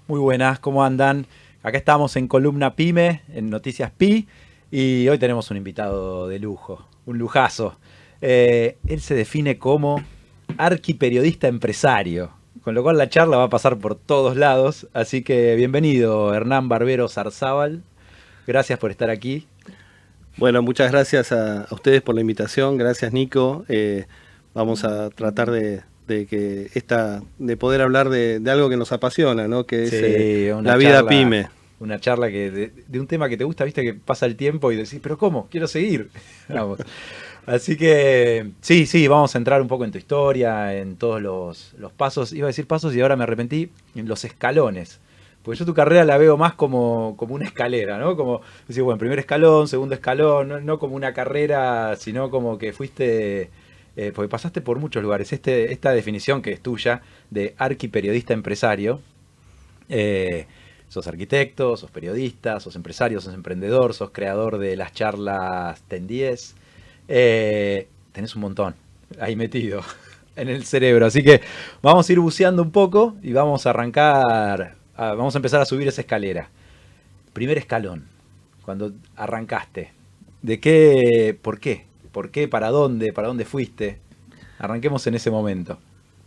Muy buenas, ¿cómo andan? Acá estamos en Columna Pyme, en Noticias Pi, y hoy tenemos un invitado de lujo, un lujazo. Él se define como arquiperiodista empresario, con lo cual la charla va a pasar por todos lados, así que bienvenido Hernán Barbero Zarzábal, gracias por estar aquí. Bueno, muchas gracias a ustedes por la invitación, gracias Nico. Vamos a tratar de poder hablar de algo que nos apasiona, ¿no? Que es Sí, la vida pyme. una charla que de un tema que te gusta, viste que pasa el tiempo y decís, pero ¿cómo? Quiero seguir. Vamos. Así que sí, vamos a entrar un poco en tu historia, en todos los pasos, iba a decir pasos y ahora me arrepentí, en los escalones. Porque yo tu carrera la veo más como una escalera, ¿no? Como decir, bueno, primer escalón, segundo escalón, no como una carrera, sino como que fuiste, porque pasaste por muchos lugares. Esta definición que es tuya de arquiperiodista empresario, eh, sos arquitecto, sos periodista, sos empresario, sos emprendedor, sos creador de las charlas TEN 10. Tenés un montón ahí metido en el cerebro. Así que vamos a ir buceando un poco y vamos a arrancar, vamos a empezar a subir esa escalera. Primer escalón, cuando arrancaste. ¿De qué? ¿Por qué? ¿Por qué? ¿Para dónde? ¿Para dónde fuiste? Arranquemos en ese momento.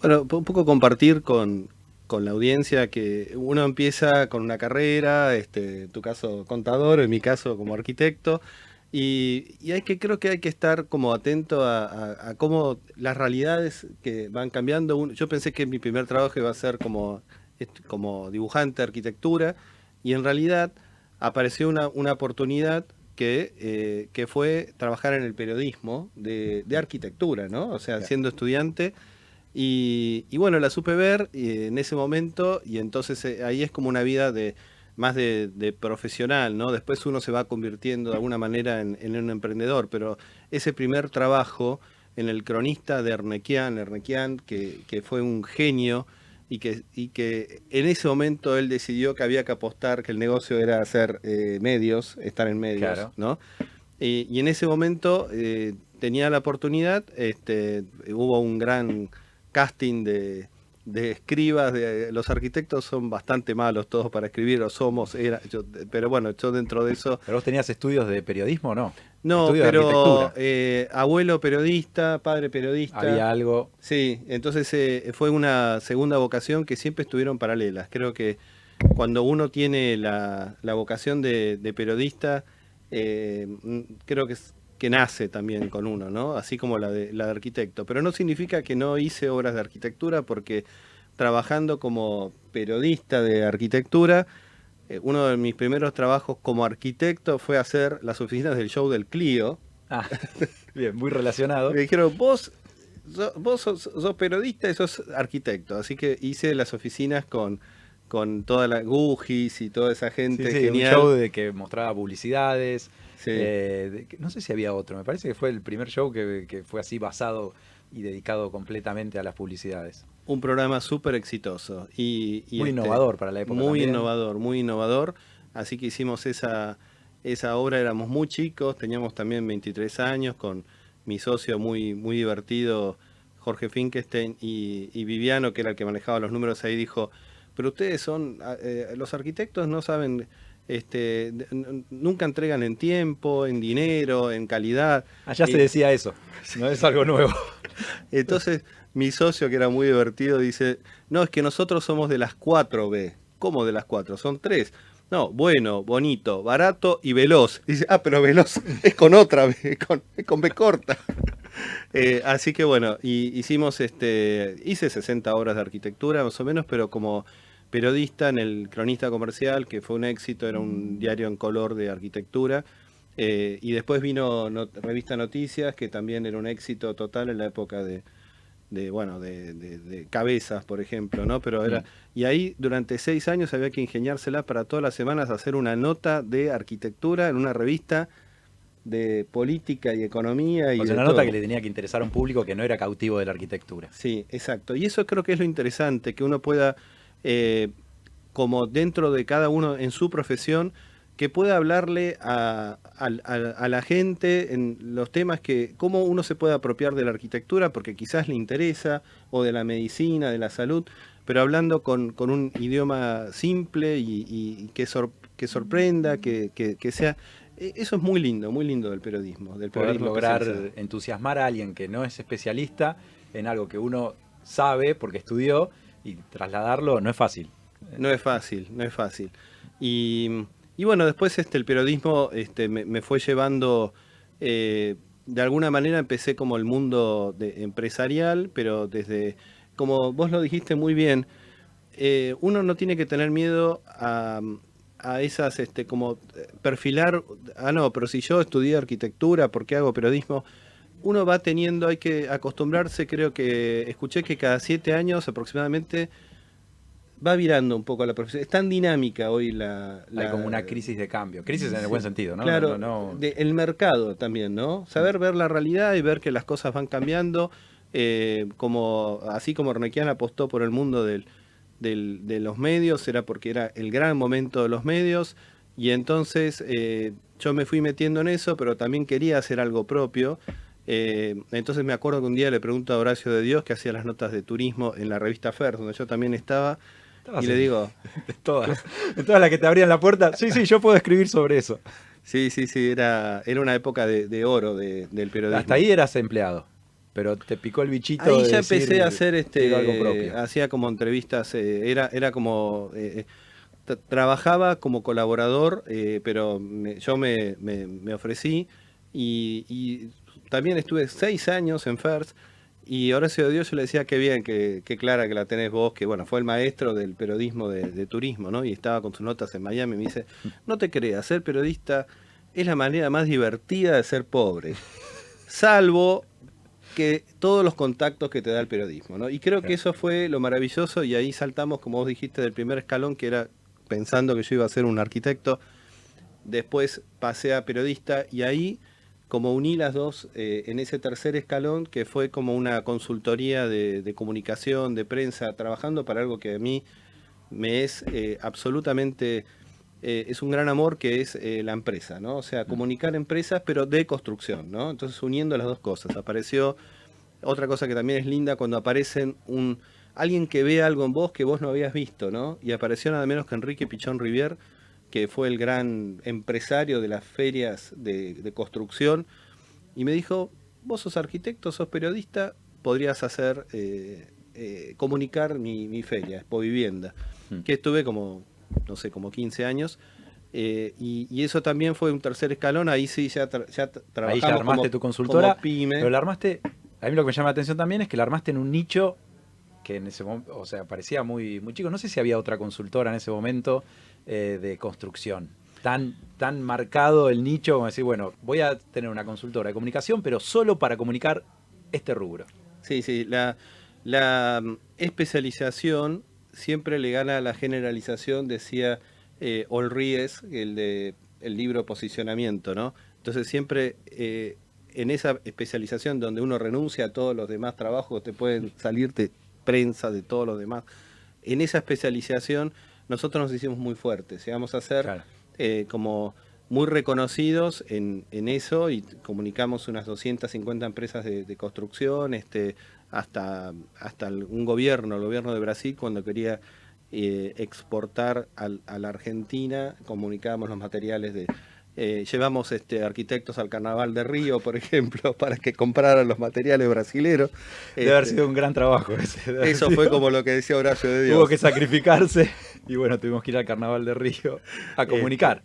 Bueno, un poco compartir con la audiencia que uno empieza con una carrera, en tu caso contador, en mi caso como arquitecto, y creo que hay que estar como atento a cómo las realidades que van cambiando. Yo pensé que mi primer trabajo iba a ser como dibujante de arquitectura, y en realidad apareció una oportunidad que fue trabajar en el periodismo de arquitectura, ¿no? O sea, siendo estudiante. Y bueno, la supe ver en ese momento, y entonces ahí es como una vida más de profesional, ¿no? Después uno se va convirtiendo de alguna manera en un emprendedor, pero ese primer trabajo en el cronista de Ernequian, que fue un genio, y que en ese momento él decidió que había que apostar, que el negocio era hacer medios, estar en medios, Claro. ¿no? Y en ese momento tenía la oportunidad, hubo un gran casting de escribas. Los arquitectos son bastante malos todos para escribir, o somos, pero bueno, yo dentro de eso. ¿Pero vos tenías estudios de periodismo o no? No, Estudios de pero arquitectura. abuelo periodista, padre periodista. Había algo. Sí, entonces fue una segunda vocación que siempre estuvieron paralelas. Creo que cuando uno tiene la vocación de periodista, creo que nace también con uno, ¿no? Así como la de arquitecto. Pero no significa que no hice obras de arquitectura, porque trabajando como periodista de arquitectura, uno de mis primeros trabajos como arquitecto fue hacer las oficinas del show del Clio. Ah, bien, muy Me relacionado. dijeron, vos sos periodista y sos arquitecto. Así que hice las oficinas con toda la Gugis y toda esa Sí, gente sí, un show genial. de que mostraba publicidades. Sí, No sé si había otro, me parece que fue el primer show que fue así basado y dedicado completamente a las publicidades. un programa súper exitoso Muy innovador para la época muy también. innovador, muy innovador. Así que hicimos esa obra, éramos muy chicos, teníamos también 23 años, con mi socio muy, muy divertido, Jorge Finkenstein, y Viviano, que era el que manejaba los números ahí, dijo, pero ustedes los arquitectos no saben, nunca entregan en tiempo, en dinero, en calidad. Allá se Eh, decía eso, no es algo nuevo. entonces, mi socio, que era muy divertido, dice, no, es que nosotros somos de las 4B. ¿Cómo de las 4? Son 3. No, bueno, bonito, barato y veloz. Dice, pero veloz es con otra B, es con B corta. Así que bueno, hice 60 horas de arquitectura más o menos, pero como periodista en el Cronista Comercial, que fue un éxito, era un diario en color de arquitectura. Y después vino Revista Noticias, que también era un éxito total en la época de Cabezas, por ejemplo, ¿no? Mm. Y ahí durante 6 años había que ingeniárselas para todas las semanas hacer una nota de arquitectura en una revista de política y economía y O sea, de una nota que todo. le tenía que interesar a un público que no era cautivo de la arquitectura. Sí, exacto. Y eso creo que es lo interesante, que uno pueda, eh, como dentro de cada uno en su profesión, que pueda hablarle a la gente en los temas que, cómo uno se puede apropiar de la arquitectura, porque quizás le interesa, o de la medicina, de la salud, pero hablando con un idioma simple y que sorprenda, que sea... Eso es muy lindo del Poder periodismo lograr especializado. entusiasmar a alguien que no es especialista en algo que uno sabe porque estudió y trasladarlo no es fácil. No es fácil, no es fácil. Y, y bueno, después el periodismo me fue llevando, de alguna manera empecé como el mundo empresarial, pero desde, como vos lo dijiste muy bien, uno no tiene que tener miedo a esas, como perfilar, no, pero si yo estudié arquitectura, ¿por qué hago periodismo? Uno va teniendo, hay que acostumbrarse, creo que escuché que cada 7 años aproximadamente va virando un poco la profesión. Es tan dinámica hoy Hay como una crisis de cambio. Crisis en el buen sí, sentido, ¿no? No, no, claro, no. el mercado también, ¿no? Saber ver la realidad y ver que las cosas van cambiando, así como Ornequian apostó por el mundo de los medios, era porque era el gran momento de los medios, y entonces yo me fui metiendo en eso, pero también quería hacer algo propio. Entonces me acuerdo que un día le pregunto a Horacio de Dios, que hacía las notas de turismo en la revista Fer, donde yo también estaba, y Estabas le digo, de todas. De todas las que te abrían la puerta. Sí, sí, yo puedo escribir sobre eso. sí, sí, sí, era una época de oro del Hasta periodismo. ahí eras empleado. Pero te picó el bichito Ahí de ya empecé a decir, hacer, quiero algo propio. hacía como entrevistas, era como, trabajaba como colaborador, pero yo me ofrecí y también estuve 6 años en FERS y Horacio de Dios yo le decía que bien, que clara que la tenés vos, que bueno, fue el maestro del periodismo de turismo, ¿no? Y estaba con sus notas en Miami y me dice, no te creas, ser periodista es la manera más divertida de ser pobre, salvo que todos los contactos que te da el periodismo, ¿no? Y creo que Claro. eso fue lo maravilloso y ahí saltamos, como vos dijiste, del primer escalón, que era pensando que yo iba a ser un arquitecto, después pasé a periodista y ahí como uní las dos en ese tercer escalón, que fue como una consultoría de comunicación, de prensa, trabajando para algo que a mí me es absolutamente, es un gran amor, que es la empresa, ¿no? O sea, comunicar empresas, pero de construcción, ¿no? Entonces, uniendo las dos cosas, apareció otra cosa que también es linda cuando aparecen alguien que ve algo en vos que vos no habías visto, ¿no? Y apareció nada menos que Enrique Pichón Rivier, que fue el gran empresario de las ferias de construcción, y me dijo, vos sos arquitecto, sos periodista, podrías hacer, comunicar mi feria, Expo Vivienda, Mm. que estuve como, no sé, como 15 años, y eso también fue un tercer escalón, ahí sí ya Ahí ya trabajamos armaste tu como consultora, pero pyme. la armaste. A mí lo que me llama la atención también es que la armaste en un nicho que en ese momento, o sea, parecía muy, muy chico. No sé si había otra consultora en ese momento de construcción. Tan marcado el nicho como decir, bueno, voy a tener una consultora de comunicación, pero solo para comunicar este rubro. Sí, sí, la especialización siempre le gana a la generalización, decía Olríes, el libro Posicionamiento, ¿no? Entonces siempre en esa especialización donde uno renuncia a todos los demás trabajos, te pueden salirte prensa de todos los demás, en esa especialización nosotros nos hicimos muy fuertes, llegamos a ser Claro. como muy reconocidos en eso y comunicamos unas 250 empresas de construcción, hasta un gobierno, el gobierno de Brasil, cuando quería exportar a la Argentina, comunicábamos los materiales llevamos arquitectos al Carnaval de Río, por ejemplo, para que compraran los materiales brasileros. Debe haber Este, sido un gran trabajo ese. Debe haber eso fue sido. como lo que decía Horacio de Hubo Dios. que sacrificarse y bueno, tuvimos que ir al Carnaval de Río a Este, comunicar.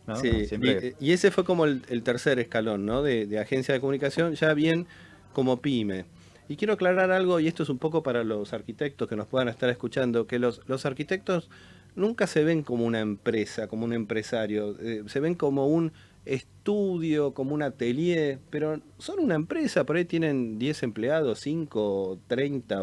¿No? Sí, Siempre. y ese fue como el tercer escalón, ¿no? De agencia de comunicación, ya bien como pyme. Y quiero aclarar algo, y esto es un poco para los arquitectos que nos puedan estar escuchando, que los arquitectos nunca se ven como una empresa, como un empresario, se ven como un estudio, como un atelier, pero son una empresa, por ahí tienen 10 empleados, 5, 30,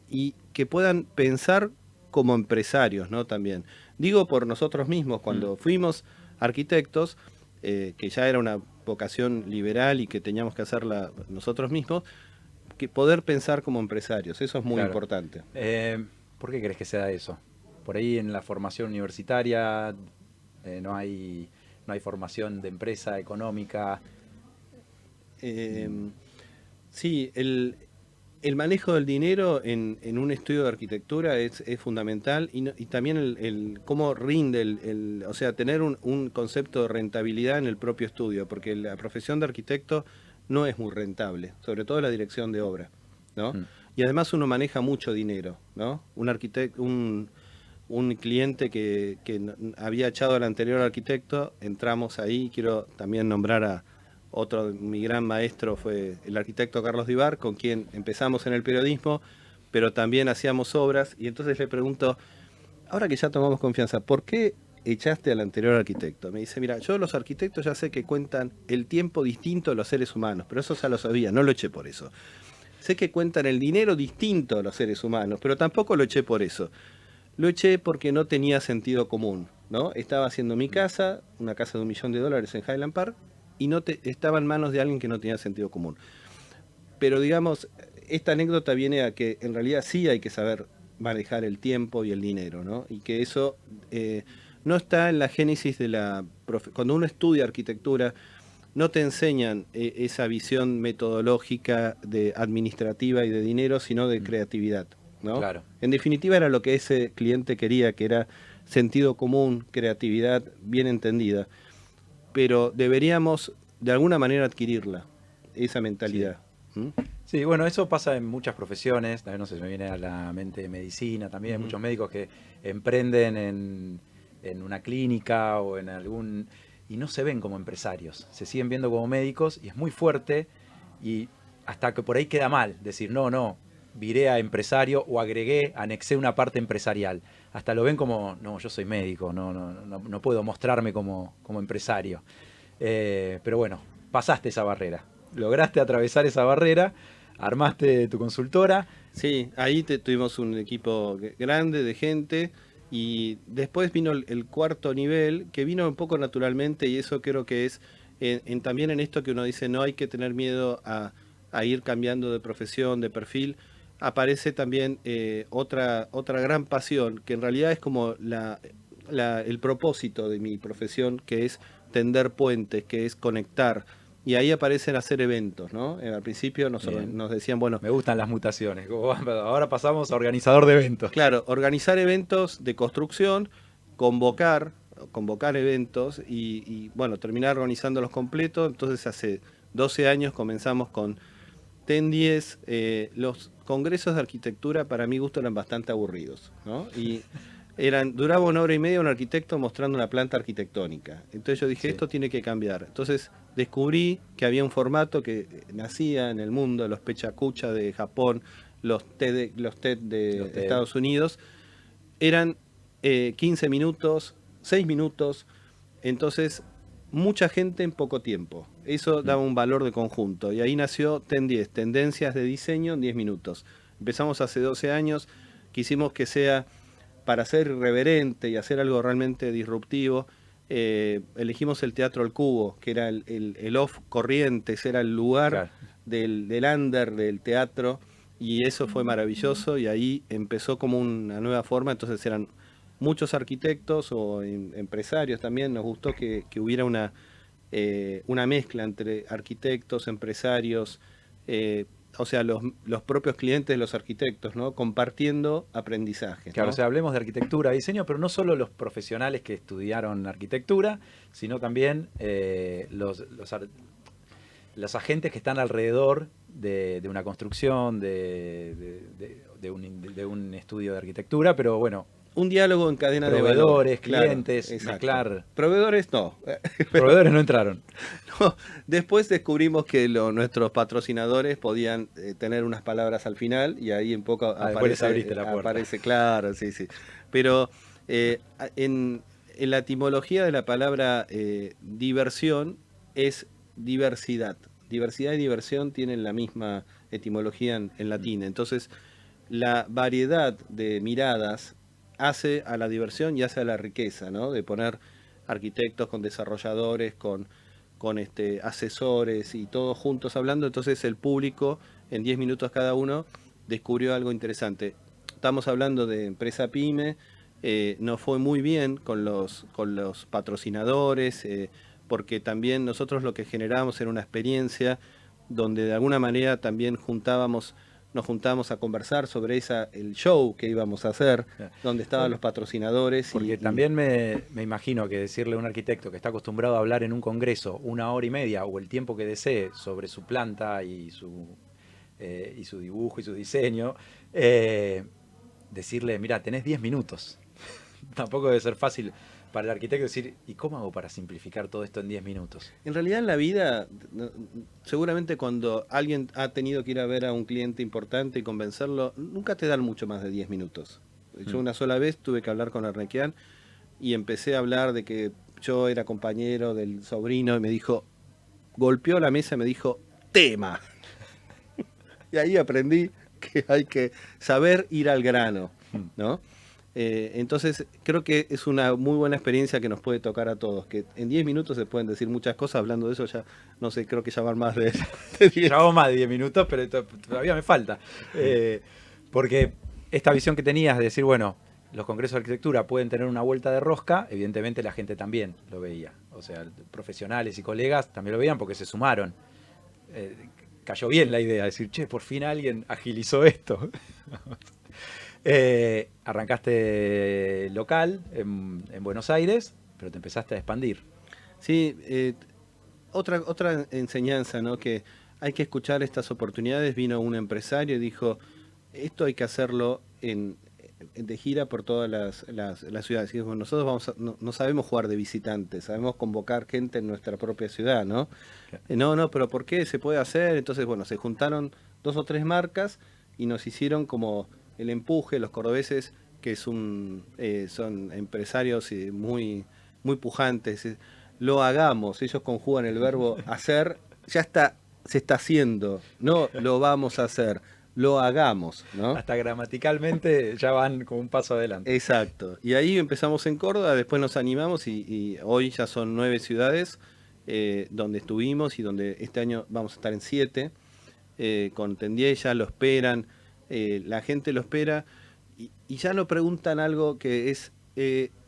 y que puedan pensar como empresarios, ¿no? También. Digo por nosotros mismos, Mm. cuando fuimos arquitectos, que ya era una vocación liberal y que teníamos que hacerla nosotros mismos, que poder pensar como empresarios, eso es muy Claro. importante. ¿Por qué crees que se da eso? Por ahí en la formación universitaria no hay formación de empresa económica. Eh, sí, El manejo del dinero en un estudio de arquitectura es fundamental y también cómo rinde, o sea, tener un concepto de rentabilidad en el propio estudio, porque la profesión de arquitecto no es muy rentable, sobre todo la dirección de obra, ¿no? Mm. Y además uno maneja mucho dinero, ¿no? Un arquitecto, un cliente que había echado al anterior arquitecto, entramos ahí, quiero también nombrar a otro, mi gran maestro fue el arquitecto Carlos Divar, con quien empezamos en el periodismo, pero también hacíamos obras, y entonces le pregunto, ahora que ya tomamos confianza, ¿por qué echaste al anterior arquitecto? Me dice, mira, yo los arquitectos ya sé que cuentan el tiempo distinto de los seres humanos, pero eso ya lo sabía, no lo eché por eso. Sé que cuentan el dinero distinto de los seres humanos, pero tampoco lo eché por eso. Lo eché porque no tenía sentido común, ¿no? Estaba haciendo mi casa, una casa de $1.000.000 en Highland Park, y estaba en manos de alguien que no tenía sentido común. Pero digamos, esta anécdota viene a que en realidad sí hay que saber manejar el tiempo y el dinero, ¿no? Y que eso no está en la génesis de cuando uno estudia arquitectura, no te enseñan esa visión metodológica de administrativa y de dinero, sino de creatividad, ¿no? Claro. En definitiva era lo que ese cliente quería, que era sentido común, creatividad bien entendida. Pero deberíamos de alguna manera adquirirla, esa Sí. mentalidad. ¿Mm? Sí, bueno, eso pasa en muchas profesiones, también no sé, se me viene a la mente medicina, también hay Ujú. muchos médicos que emprenden en una clínica o en algún... y no se ven como empresarios, se siguen viendo como médicos y es muy fuerte y hasta que por ahí queda mal, decir, no, no, viré a empresario o agregué, anexé una parte empresarial. Hasta lo ven como, no, yo soy médico, no puedo mostrarme como empresario. Pero bueno, pasaste esa barrera, lograste atravesar esa barrera, armaste tu consultora. Sí, ahí tuvimos un equipo grande de gente y después vino el cuarto nivel, que vino un poco naturalmente y eso creo que es también en esto que uno dice no hay que tener miedo a ir cambiando de profesión, de perfil. Aparece también otra gran pasión, que en realidad es como el propósito de mi profesión, que es tender puentes, que es conectar. Y ahí aparecen hacer eventos, ¿no? Al principio Bien, nos decían, bueno, me gustan las mutaciones. Ahora pasamos a organizador de eventos. claro, organizar eventos de construcción, convocar eventos bueno, terminar organizándolos completos. Entonces hace 12 años comenzamos con TEN10. Los congresos de arquitectura para mi gusto eran bastante aburridos, ¿no? Y duraba 1 hora y media un arquitecto mostrando una planta arquitectónica. Entonces yo dije, Sí, esto tiene que cambiar. Entonces descubrí que había un formato que nacía en el mundo, los Pechakucha de Japón, los TED los de TED. Estados Unidos, eran 15 minutos, 6 minutos, entonces mucha gente en poco tiempo. Eso Mm. daba un valor de conjunto. Y ahí nació TEN10, Tendencias de Diseño en 10 minutos. Empezamos hace 12 años, quisimos que sea para ser irreverente y hacer algo realmente disruptivo. Elegimos el Teatro El Cubo, que era el off Corrientes, era el lugar Claro. del under del teatro, y eso fue maravilloso y ahí empezó como una nueva forma. Entonces eran muchos arquitectos o empresarios también. Nos gustó que hubiera una mezcla entre arquitectos, empresarios, o sea, los propios clientes de los arquitectos, ¿no? Compartiendo aprendizajes, Claro, o ¿no? sea, hablemos de arquitectura, diseño, pero no solo los profesionales que estudiaron arquitectura, sino también los agentes que están alrededor de una construcción, de un estudio de arquitectura, pero bueno, Un diálogo en cadena de valor, proveedores, claro, clientes, exacto. mezclar. Proveedores no, pero Proveedores no entraron. no. Después descubrimos que nuestros patrocinadores podían tener unas palabras al final y ahí un poco Ah, después les abriste la puerta. aparece claro, sí, sí. Pero en la etimología de la palabra diversión es diversidad. Diversidad y diversión tienen la misma etimología en latín. Entonces, la variedad de miradas hace a la diversión y hace a la riqueza, ¿no? De poner arquitectos con desarrolladores, con asesores y todos juntos hablando. Entonces el público, en 10 minutos cada uno, descubrió algo interesante. Estamos hablando de empresa pyme, nos fue muy bien con los patrocinadores, porque también nosotros lo que generábamos era una experiencia donde de alguna manera también juntábamos nos juntamos a conversar sobre el show que íbamos a hacer, donde estaban los patrocinadores. Porque también me imagino que decirle a un arquitecto que está acostumbrado a hablar en un congreso 1 hora y media o el tiempo que desee sobre su planta y su dibujo y su diseño, decirle, mira, tenés 10 minutos. Tampoco debe ser fácil para el arquitecto decir, ¿y cómo hago para simplificar todo esto en 10 minutos? En realidad en la vida, seguramente cuando alguien ha tenido que ir a ver a un cliente importante y convencerlo, nunca te dan mucho más de 10 minutos. Yo una sola vez tuve que hablar con Arnequian y empecé a hablar de que yo era compañero del sobrino y me dijo, golpeó la mesa y me dijo, tema. Y ahí aprendí que hay que saber ir al grano, ¿no? Entonces creo que es una muy buena experiencia que nos puede tocar a todos, que en 10 minutos se pueden decir muchas cosas. Hablando de eso ya, no sé, creo que ya van más de 10. Ya hago más de 10 minutos, pero todavía me falta. Porque esta visión que tenías de decir, bueno, los congresos de arquitectura pueden tener una vuelta de rosca, evidentemente la gente también lo veía. O sea, profesionales y colegas también lo veían porque se sumaron. Cayó bien la idea, de decir, che, por fin alguien agilizó esto. Arrancaste local en Buenos Aires, pero te empezaste a expandir. Sí, otra enseñanza, ¿no? Que hay que escuchar estas oportunidades. Vino un empresario y dijo, esto hay que hacerlo de gira por todas las ciudades. Y dijo, nosotros no sabemos jugar de visitantes, sabemos convocar gente en nuestra propia ciudad, ¿no? No, pero ¿por qué? ¿Se puede hacer? Entonces, bueno, se juntaron 2 o 3 marcas y nos hicieron como el empuje. Los cordobeses, que son empresarios muy, muy pujantes, lo hagamos. Ellos conjugan el verbo hacer, ya está, se está haciendo, no lo vamos a hacer, lo hagamos, ¿no? Hasta gramaticalmente ya van como un paso adelante. Exacto. Y ahí empezamos en Córdoba, después nos animamos y hoy ya son 9 ciudades donde estuvimos y donde este año vamos a estar en 7. Con Tendiella, lo esperan, la gente lo espera y ya no preguntan algo que es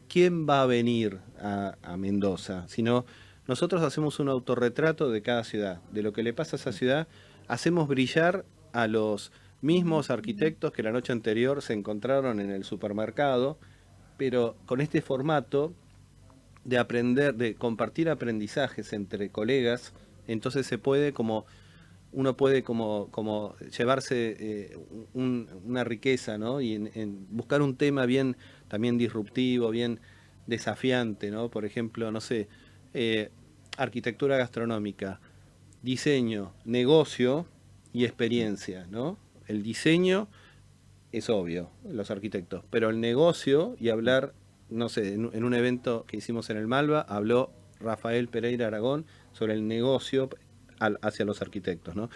quién va a venir a Mendoza, sino nosotros hacemos un autorretrato de cada ciudad, de lo que le pasa a esa ciudad, hacemos brillar a los mismos arquitectos que la noche anterior se encontraron en el supermercado, pero con este formato de aprender, de compartir aprendizajes entre colegas. Entonces uno puede como llevarse una riqueza, ¿no? Y en buscar un tema bien también disruptivo, bien desafiante, ¿no? Por ejemplo, no sé, arquitectura gastronómica, diseño, negocio y experiencia, ¿no? El diseño es obvio, los arquitectos, pero el negocio y hablar, no sé, en un evento que hicimos en el Malva, habló Rafael Pereira Aragón sobre el negocio hacia los arquitectos, ¿no?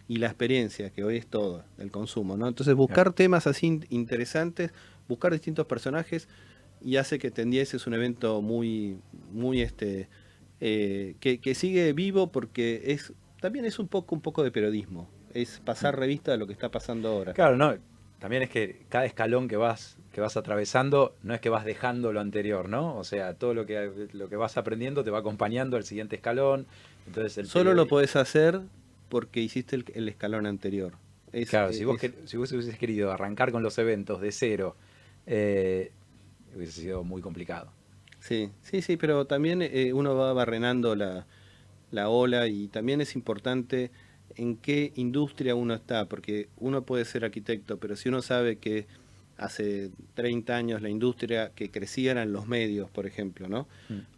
Y la experiencia, que hoy es todo, el consumo, ¿no? Entonces buscar temas así interesantes, buscar distintos personajes, y hace que Tendies es un evento muy, muy que sigue vivo porque también es un poco de periodismo, es pasar revista de lo que está pasando ahora. Claro, no, también es que cada escalón que vas atravesando no es que vas dejando lo anterior, ¿no? O sea, todo lo que vas aprendiendo te va acompañando al siguiente escalón. Entonces solo lo podés hacer porque hiciste el escalón anterior. Claro, si vos hubieses querido arrancar con los eventos de cero, hubiese sido muy complicado. Sí, pero también uno va barrenando la ola, y también es importante en qué industria uno está, porque uno puede ser arquitecto, pero si uno sabe que hace 30 años la industria que crecía eran los medios, por ejemplo, ¿no?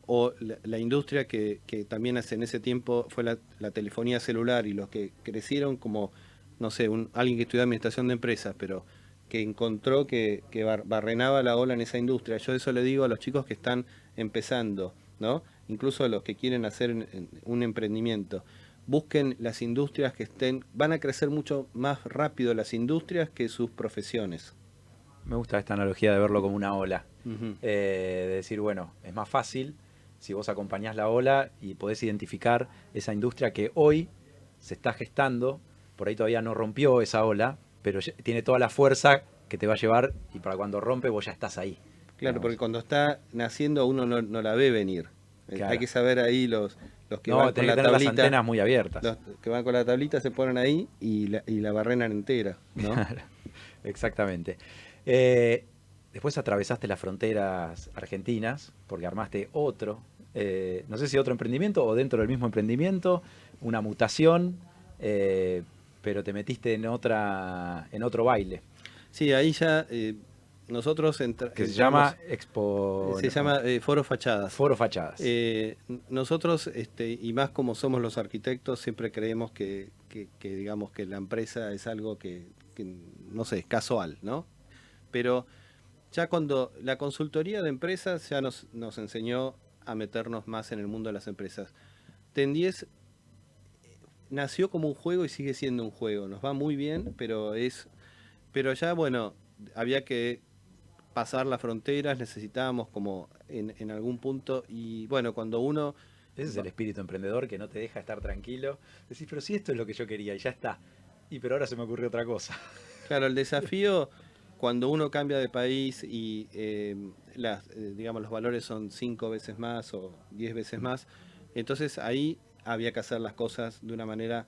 O la industria que también en ese tiempo fue la telefonía celular, y los que crecieron como, no sé, alguien que estudió administración de empresas, pero que encontró que barrenaba la ola en esa industria. Yo eso le digo a los chicos que están empezando, ¿no? Incluso a los que quieren hacer un emprendimiento. Busquen las industrias que van a crecer mucho más rápido las industrias que sus profesiones. Me gusta esta analogía de verlo como una ola. De decir, bueno, es más fácil si vos acompañás la ola y podés identificar esa industria que hoy se está gestando, por ahí todavía no rompió esa ola, pero tiene toda la fuerza que te va a llevar, y para cuando rompe vos ya estás ahí. Claro, porque cuando está naciendo uno no la ve venir. Claro. Hay que saber ahí Los que No, van con tenés que la tener las tablita, antenas muy abiertas. los que van con la tablita se ponen ahí y la barrenan entera, ¿no? Exactamente. Después atravesaste las fronteras argentinas porque armaste otro, no sé si otro emprendimiento o dentro del mismo emprendimiento, una mutación, eh, pero te metiste en otro baile Sí, ahí ya nosotros que se llama entramos, Expo, se llama Foro Fachadas. Foro Fachadas. Nosotros, y más como somos los arquitectos, siempre creemos digamos que la empresa es algo que, no sé, es casual, ¿no? Pero ya cuando la consultoría de empresas ya nos enseñó a meternos más en el mundo de las empresas. Ten10 nació como un juego y sigue siendo un juego. Nos va muy bien, pero ya bueno, había que pasar las fronteras, necesitábamos como en algún punto y bueno, cuando uno Ese es el va- espíritu emprendedor que no te deja estar tranquilo. Decís, pero si esto es lo que yo quería y ya está. Y pero ahora se me ocurrió otra cosa. claro, el desafío cuando uno cambia de país y digamos, los valores son 5 veces más o 10 veces más, entonces ahí había que hacer las cosas de una manera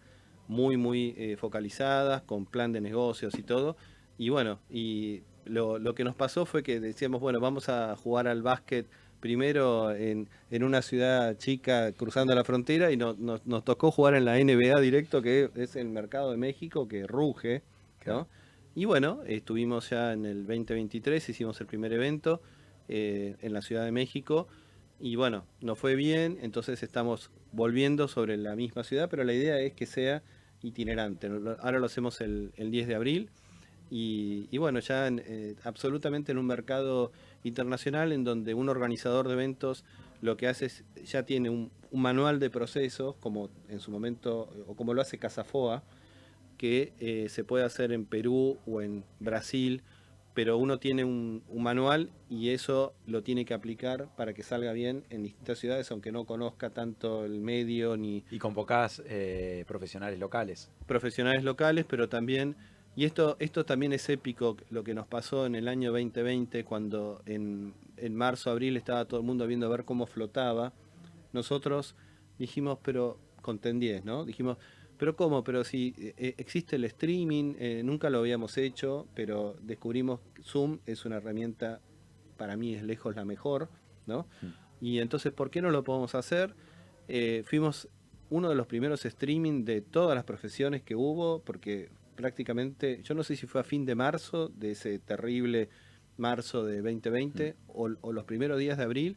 muy focalizadas, con plan de negocios y todo. Y bueno, y lo que nos pasó fue que decíamos, bueno, vamos a jugar al básquet primero en una ciudad chica cruzando la frontera y nos tocó jugar en la NBA directo, que es el mercado de México, que ruge, Claro. ¿no? Y bueno, estuvimos ya en el 2023, hicimos el primer evento en la Ciudad de México y bueno, nos fue bien, entonces estamos volviendo sobre la misma ciudad, pero la idea es que sea itinerante. Ahora lo hacemos el 10 de abril y bueno, ya absolutamente en un mercado internacional en donde un organizador de eventos lo que hace es, ya tiene un manual de procesos, como en su momento, o como lo hace Casafoa, que se puede hacer en Perú o en Brasil, pero uno tiene un manual y eso lo tiene que aplicar para que salga bien en distintas ciudades, aunque no conozca tanto el medio ni Y convocás profesionales locales. profesionales locales, pero también, y esto también es épico, lo que nos pasó en el año 2020, cuando en marzo, abril estaba todo el mundo viendo a ver cómo flotaba. Nosotros dijimos, pero con Ten10, ¿no? Dijimos, pero ¿cómo? Pero si existe el streaming, nunca lo habíamos hecho, pero descubrimos que Zoom es una herramienta, para mí es lejos la mejor, ¿no? Mm. Y entonces, ¿por qué no lo podemos hacer? Fuimos uno de los primeros streaming de todas las profesiones que hubo, porque prácticamente, yo no sé si fue a fin de marzo, de ese terrible marzo de Mm. 2020, o los primeros días de abril,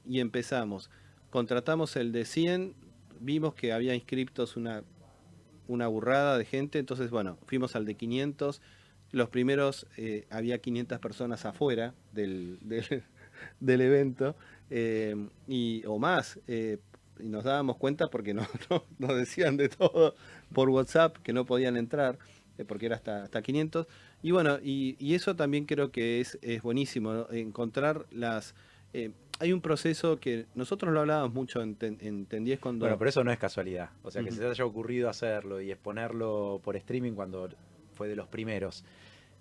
y empezamos. Contratamos el de 100, vimos que había inscriptos una burrada de gente, entonces bueno, fuimos al de 500. Los primeros había 500 personas afuera del evento, o más, y nos dábamos cuenta porque nos decían de todo por WhatsApp que no podían entrar, porque era hasta 500. Y bueno, y eso también creo que es buenísimo, ¿no? Encontrar hay un proceso que nosotros lo hablábamos mucho en Ten 10 Bueno, cuando... pero eso no es casualidad. O sea, que se Ujú. te haya ocurrido hacerlo y exponerlo por streaming cuando fue de los primeros,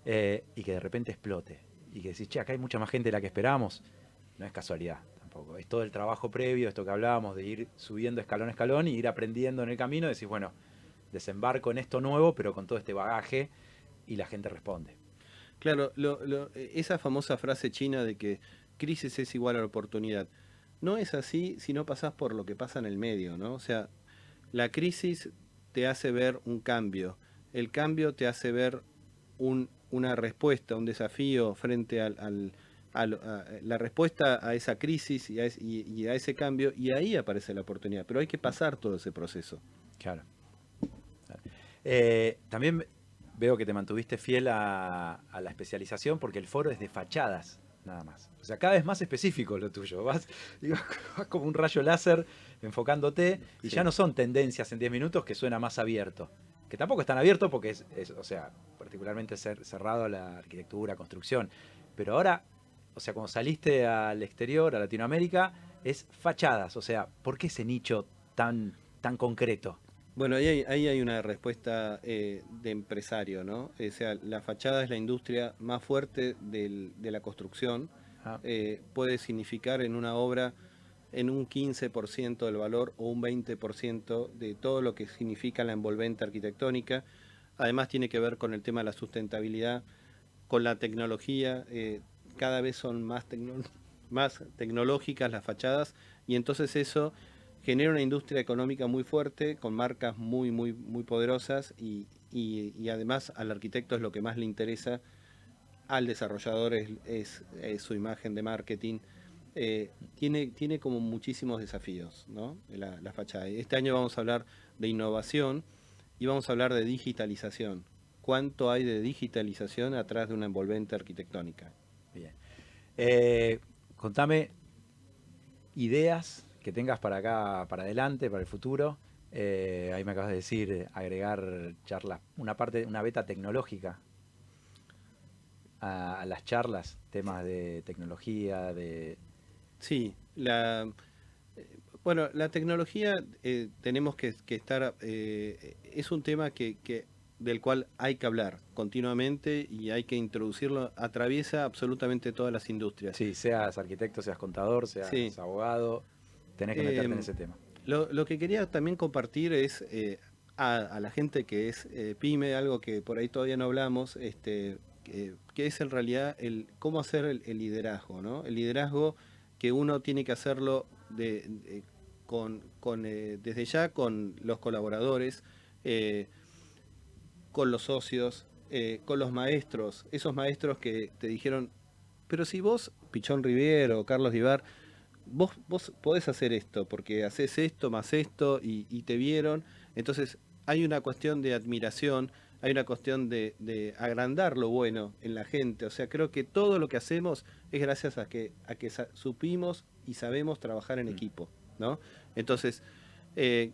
y que de repente explote. Y que decís, che, acá hay mucha más gente de la que esperábamos. No es casualidad tampoco. Es todo el trabajo previo, esto que hablábamos, de ir subiendo escalón a escalón y ir aprendiendo en el camino. Decís, bueno, desembarco en esto nuevo, pero con todo este bagaje, y la gente responde. Claro, esa famosa frase china de que crisis es igual a oportunidad. No es así si no pasás por lo que pasa en el medio, ¿no? O sea, la crisis te hace ver un cambio. El cambio te hace ver una respuesta, un desafío frente a la respuesta a esa crisis y a ese cambio, y ahí aparece la oportunidad. Pero hay que pasar todo ese proceso. Claro. También veo que te mantuviste fiel a la especialización porque el foro es de fachadas, nada más. O sea, cada vez más específico lo tuyo. Digo, vas como un rayo láser enfocándote y ya Sí. no son tendencias en 10 minutos que suena más abierto. Que tampoco es tan abierto porque o sea, particularmente cerrado a la arquitectura, construcción. Pero ahora, o sea, cuando saliste al exterior, a Latinoamérica, es fachadas. O sea, ¿por qué ese nicho tan concreto? Bueno, ahí hay una respuesta de empresario, ¿no? O sea, la fachada es la industria más fuerte de la construcción. Ah, Puede significar en una obra, en un 15% del valor o un 20% de todo lo que significa la envolvente arquitectónica. Además tiene que ver con el tema de la sustentabilidad, con la tecnología, cada vez son más tecnológicas las fachadas y entonces eso genera una industria económica muy fuerte, con marcas muy poderosas y además al arquitecto es lo que más le interesa, al desarrollador es su imagen de marketing. Tiene como muchísimos desafíos, ¿no? La fachada. Este año vamos a hablar de innovación y vamos a hablar de digitalización. ¿Cuánto hay de digitalización atrás de una envolvente arquitectónica? Bien. Contame ideas que tengas para acá, para adelante, para el futuro. Ahí me acabas de decir agregar charlas, una beta tecnológica a las charlas, temas de tecnología, de... Sí, bueno, la tecnología tenemos que estar, es un tema del cual hay que hablar continuamente y hay que introducirlo, atraviesa absolutamente todas las industrias. Sí, seas arquitecto, seas contador, Sí. seas abogado, tenés que meterte en Em, ese tema. lo que quería también compartir es a la gente que es pyme, algo que por ahí todavía no hablamos, que es en realidad cómo hacer el liderazgo, ¿no? El liderazgo que uno tiene que hacerlo desde ya con los colaboradores, eh, con los socios, con los maestros, esos maestros que te dijeron, pero si vos, Pichón Riviero o Carlos Vivar, vos podés hacer esto, porque haces esto más esto y te vieron. Entonces hay una cuestión de admiración, hay una cuestión de agrandar lo bueno en la gente. O sea, creo que todo lo que hacemos es gracias a que supimos y sabemos trabajar en equipo, ¿no? Entonces,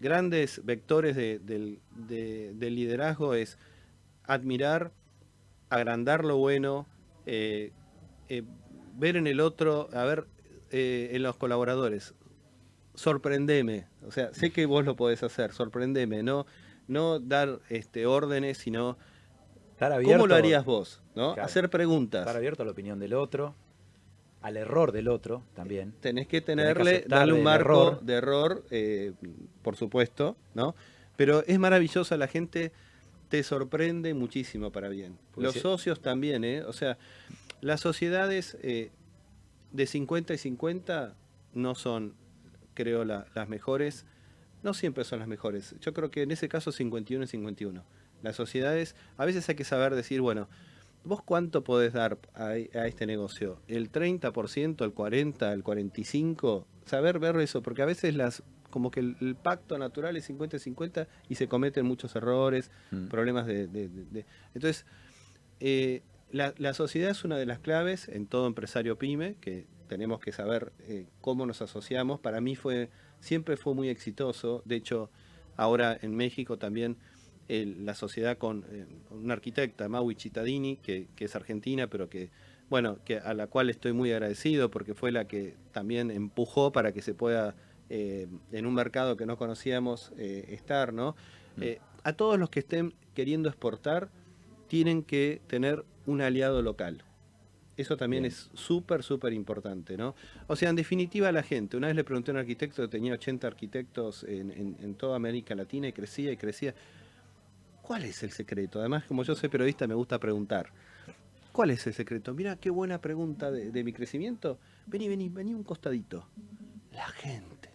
grandes vectores del liderazgo es admirar, agrandar lo bueno, eh, eh, ver en el otro, a ver, en los colaboradores, sorprendeme, o sea, sé que vos lo podés hacer, sorprendeme, no dar órdenes, sino Estar cómo lo abierto, harías vos, ¿no? claro, Hacer estar preguntas. abierto a la opinión del otro, al error del otro también. Tenés que Tenés que darle aceptar un el marco error. de error, por supuesto, ¿no? Pero es maravilloso, la gente te sorprende muchísimo para bien. Porque Los si, socios también, ¿eh? O sea, las sociedades de 50 y 50 no son, creo, las mejores. No siempre son las mejores. Yo creo que en ese caso 51 y 51. Las sociedades, a veces hay que saber decir, bueno, ¿vos cuánto podés dar a este negocio? ¿El 30%, el 40%, el 45%? Saber ver eso, porque a veces como que el pacto natural es 50-50 y se cometen muchos errores, mm, problemas Entonces, la sociedad es una de las claves en todo empresario pyme, que tenemos que saber cómo nos asociamos. Para mí siempre fue muy exitoso. De hecho, ahora en México también la sociedad con una arquitecta, Maui Cittadini, que es argentina, pero bueno, a la cual estoy muy agradecido porque fue la que también empujó para que se pueda, en un mercado que no conocíamos, estar, ¿no? mm, A todos los que estén queriendo exportar, tienen que tener un aliado local. Eso también bien. es súper importante, ¿no? O sea, en definitiva, la gente, una vez le pregunté a un arquitecto que tenía 80 arquitectos en toda América Latina y crecía y crecía. ¿Cuál es el secreto? Además, como yo soy periodista, me gusta preguntar. ¿Cuál es el secreto? Mira, qué buena pregunta de mi crecimiento. Vení un costadito. La gente.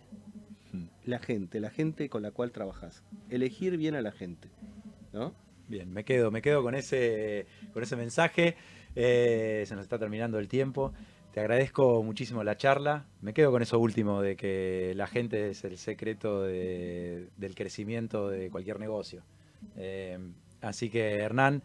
Mm. La gente con la cual trabajas. Elegir bien a la gente, ¿no? Bien, me quedo con ese mensaje. Se nos está terminando el tiempo. Te agradezco muchísimo la charla. Me quedo con eso último de que la gente es el secreto del crecimiento de cualquier negocio. Eh, Así que Hernán,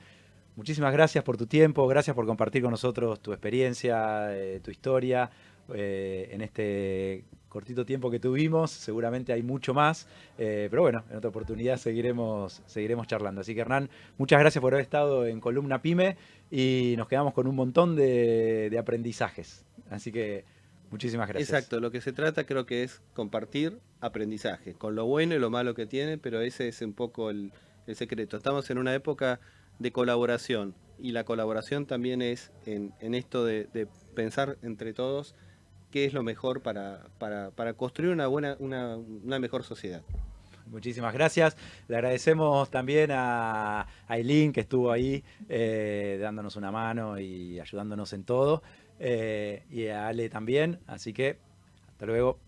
muchísimas gracias por tu tiempo, gracias por compartir con nosotros tu experiencia, tu historia, en este cortito tiempo que tuvimos. Seguramente hay mucho más, pero bueno, en otra oportunidad seguiremos charlando. Así que Hernán, muchas gracias por haber estado en Columna Pyme y nos quedamos con un montón de aprendizajes. Así que muchísimas gracias. Exacto, lo que se trata creo que es compartir aprendizaje, con lo bueno y lo malo que tiene, pero ese es un poco el secreto. Estamos en una época de colaboración y la colaboración también es en esto de pensar entre todos qué es lo mejor para construir una mejor sociedad. Muchísimas gracias. Le agradecemos también a Aileen, que estuvo ahí dándonos una mano y ayudándonos en todo. Y a Ale también. Así que, hasta luego.